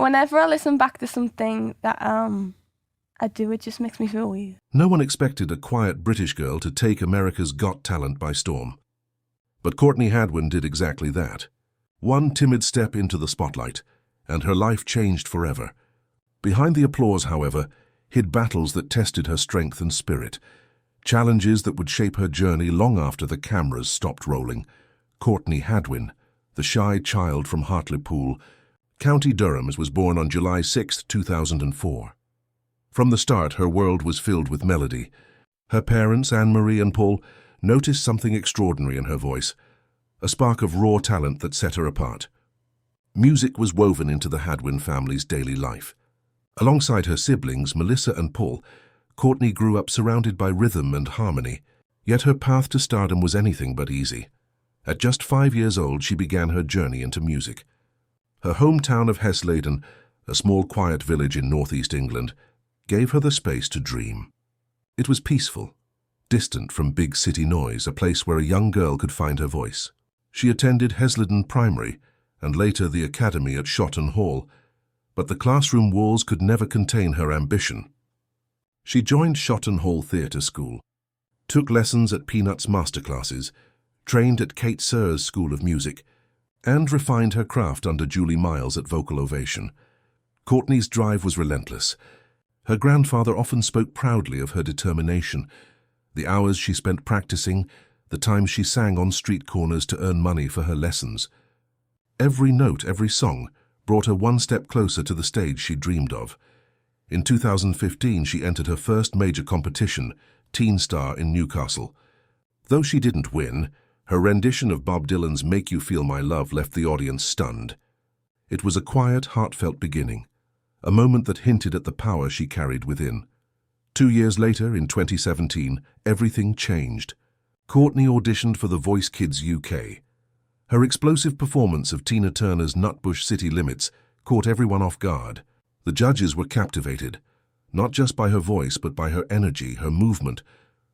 Whenever I listen back to something that I do, it just makes me feel weird. No one expected a quiet British girl to take America's Got Talent by storm. But Courtney Hadwin did exactly that. One timid step into the spotlight, and her life changed forever. Behind the applause, however, hid battles that tested her strength and spirit, challenges that would shape her journey long after the cameras stopped rolling. Courtney Hadwin, the shy child from Hartlepool, County Durham, was born on July 6, 2004. From the start, her world was filled with melody. Her parents, Anne-Marie and Paul, noticed something extraordinary in her voice, a spark of raw talent that set her apart. Music was woven into the Hadwin family's daily life. Alongside her siblings, Melissa and Paul, Courtney grew up surrounded by rhythm and harmony, yet her path to stardom was anything but easy. At just 5 years old, she began her journey into music. Her hometown of Hesleden, a small quiet village in northeast England, gave her the space to dream. It was peaceful, distant from big city noise, a place where a young girl could find her voice. She attended Hesleden Primary and later the academy at Shotton Hall, but the classroom walls could never contain her ambition. She joined Shotton Hall Theatre School, took lessons at Peanuts masterclasses, trained at Kate Sear's School of Music, and refined her craft under Julie Miles at Vocal Ovation. Courtney's drive was relentless. Her grandfather often spoke proudly of her determination, the hours she spent practicing, the times she sang on street corners to earn money for her lessons. Every note, every song, brought her one step closer to the stage she dreamed of. In 2015, she entered her first major competition, Teen Star in Newcastle. Though she didn't win, her rendition of Bob Dylan's Make You Feel My Love left the audience stunned. It was a quiet, heartfelt beginning, a moment that hinted at the power she carried within. 2 years later, in 2017, everything changed. Courtney auditioned for The Voice Kids UK. Her explosive performance of Tina Turner's Nutbush City Limits caught everyone off guard. The judges were captivated, not just by her voice but by her energy, her movement,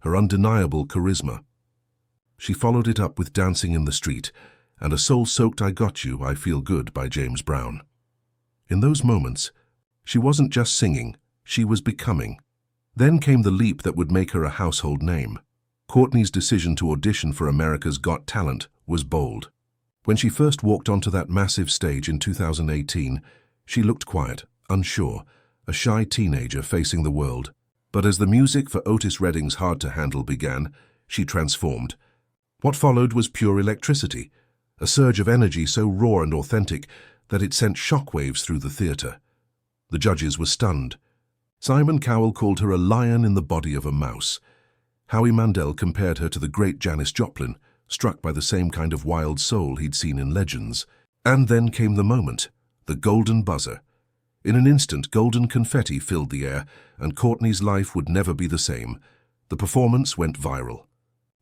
her undeniable charisma. She followed it up with Dancing in the Street and a soul-soaked I Got You, I Feel Good by James Brown. In those moments, she wasn't just singing, she was becoming. Then came the leap that would make her a household name. Courtney's decision to audition for America's Got Talent was bold. When she first walked onto that massive stage in 2018, she looked quiet, unsure, a shy teenager facing the world. But as the music for Otis Redding's Hard to Handle began, she transformed. What followed was pure electricity, a surge of energy so raw and authentic that it sent shockwaves through the theatre. The judges were stunned. Simon Cowell called her a lion in the body of a mouse. Howie Mandel compared her to the great Janis Joplin, struck by the same kind of wild soul he'd seen in legends. And then came the moment, the golden buzzer. In an instant, golden confetti filled the air, and Courtney's life would never be the same. The performance went viral.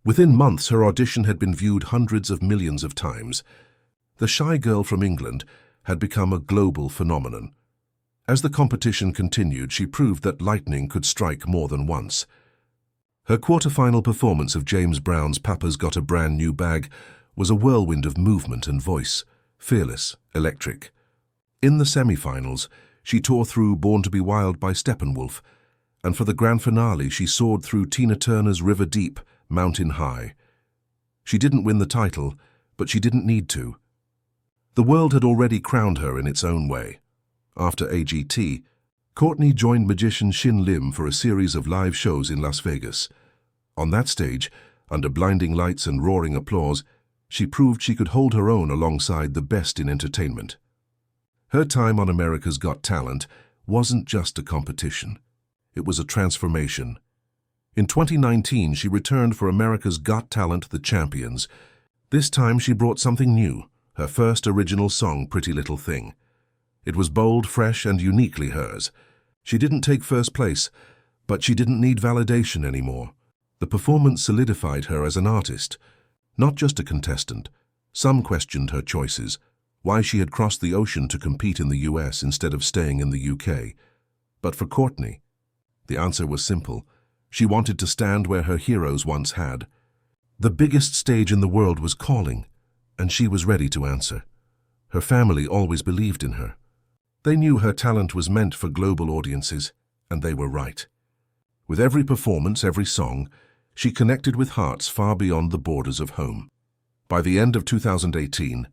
Within months, her audition had been viewed hundreds of millions of times. The shy girl from England had become a global phenomenon. As the competition continued, she proved that lightning could strike more than once. Her quarter-final performance of James Brown's Papa's Got a Brand New Bag was a whirlwind of movement and voice, fearless, electric. In the semi-finals, she tore through Born to be Wild by Steppenwolf, and for the grand finale she soared through Tina Turner's River Deep, Mountain High. She didn't win the title, but she didn't need to. The world had already crowned her in its own way. After AGT, Courtney joined magician Shin Lim for a series of live shows in Las Vegas. On that stage, under blinding lights and roaring applause, she proved she could hold her own alongside the best in entertainment. Her time on America's Got Talent wasn't just a competition. It was a transformation. In 2019, she returned for America's Got Talent The Champions. This time she brought something new, her first original song, Pretty Little Thing. It was bold, fresh, and uniquely hers. She didn't take first place, but she didn't need validation anymore. The performance solidified her as an artist, not just a contestant. Some questioned her choices, why she had crossed the ocean to compete in the US instead of staying in the UK. But for Courtney, the answer was simple. She wanted to stand where her heroes once had. The biggest stage in the world was calling, and she was ready to answer. Her family always believed in her. They knew her talent was meant for global audiences, and they were right. With every performance, every song, she connected with hearts far beyond the borders of home. By the end of 2018,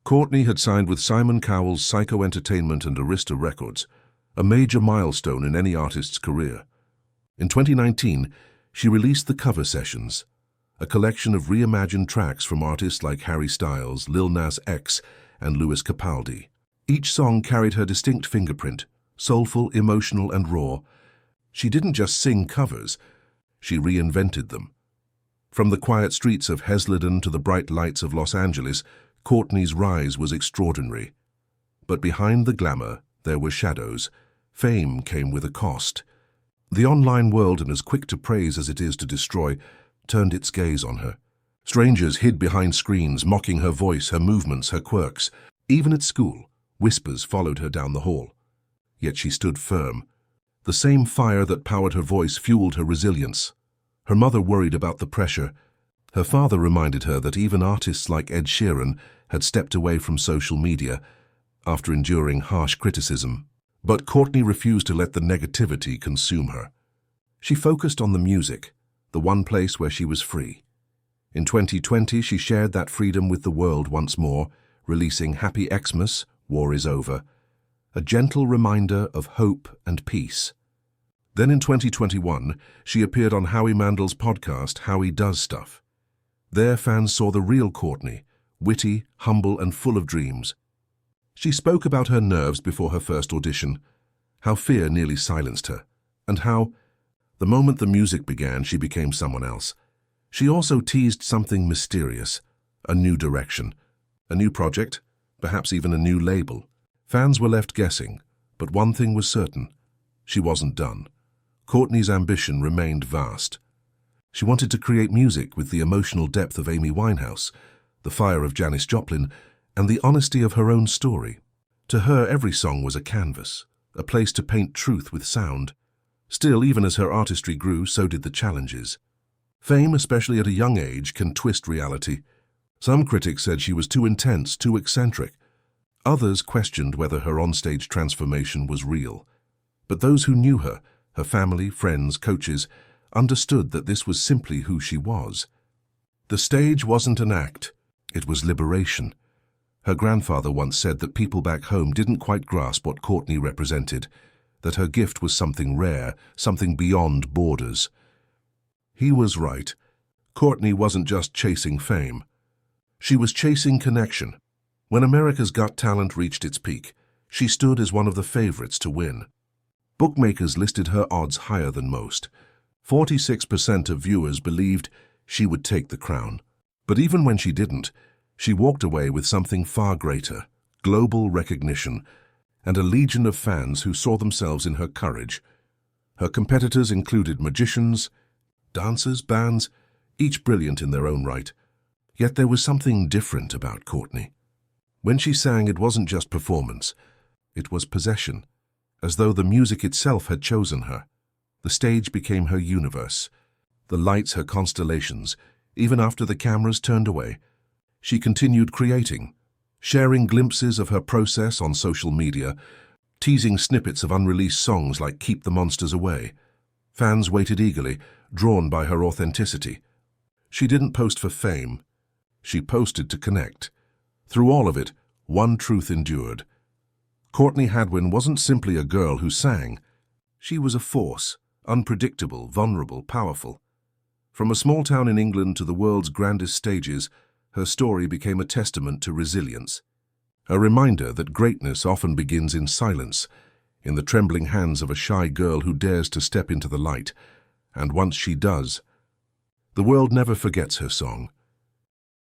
Courtney had signed with Simon Cowell's Psycho Entertainment and Arista Records, a major milestone in any artist's career. In 2019, she released The Cover Sessions, a collection of reimagined tracks from artists like Harry Styles, Lil Nas X, and Lewis Capaldi. Each song carried her distinct fingerprint, soulful, emotional, and raw. She didn't just sing covers, she reinvented them. From the quiet streets of Hesleden to the bright lights of Los Angeles, Courtney's rise was extraordinary. But behind the glamour, there were shadows. Fame came with a cost. The online world, and as quick to praise as it is to destroy, turned its gaze on her. Strangers hid behind screens, mocking her voice, her movements, her quirks. Even at school, whispers followed her down the hall. Yet she stood firm. The same fire that powered her voice fueled her resilience. Her mother worried about the pressure. Her father reminded her that even artists like Ed Sheeran had stepped away from social media after enduring harsh criticism. But Courtney refused to let the negativity consume her. She focused on the music, the one place where she was free. In 2020, she shared that freedom with the world once more, releasing Happy Xmas, War Is Over, a gentle reminder of hope and peace. Then in 2021, she appeared on Howie Mandel's podcast, Howie Does Stuff. There, fans saw the real Courtney, witty, humble, and full of dreams. She spoke about her nerves before her first audition, how fear nearly silenced her, and how, the moment the music began, she became someone else. She also teased something mysterious, a new direction, a new project, perhaps even a new label. Fans were left guessing, but one thing was certain: she wasn't done. Courtney's ambition remained vast. She wanted to create music with the emotional depth of Amy Winehouse, the fire of Janis Joplin, and the honesty of her own story. To her, every song was a canvas, a place to paint truth with sound. Still, even as her artistry grew, so did the challenges. Fame, especially at a young age, can twist reality. Some critics said she was too intense, too eccentric. Others questioned whether her onstage transformation was real. But those who knew her, her family, friends, coaches, understood that this was simply who she was. The stage wasn't an act, it was liberation. Her grandfather once said that people back home didn't quite grasp what Courtney represented, that her gift was something rare, something beyond borders. He was right. Courtney wasn't just chasing fame. She was chasing connection. When America's Got Talent reached its peak, she stood as one of the favorites to win. Bookmakers listed her odds higher than most. 46% of viewers believed she would take the crown. But even when she didn't, she walked away with something far greater: global recognition, and a legion of fans who saw themselves in her courage. Her competitors included magicians, dancers, bands, each brilliant in their own right. Yet there was something different about Courtney. When she sang, it wasn't just performance, it was possession, as though the music itself had chosen her. The stage became her universe, the lights her constellations. Even after the cameras turned away, she continued creating, sharing glimpses of her process on social media, teasing snippets of unreleased songs like Keep the Monsters Away. Fans waited eagerly, drawn by her authenticity. She didn't post for fame, she posted to connect. Through all of it, one truth endured. Courtney Hadwin wasn't simply a girl who sang. She was a force, unpredictable, vulnerable, powerful. From a small town in England to the world's grandest stages, her story became a testament to resilience. A reminder that greatness often begins in silence, in the trembling hands of a shy girl who dares to step into the light. And once she does, the world never forgets her song.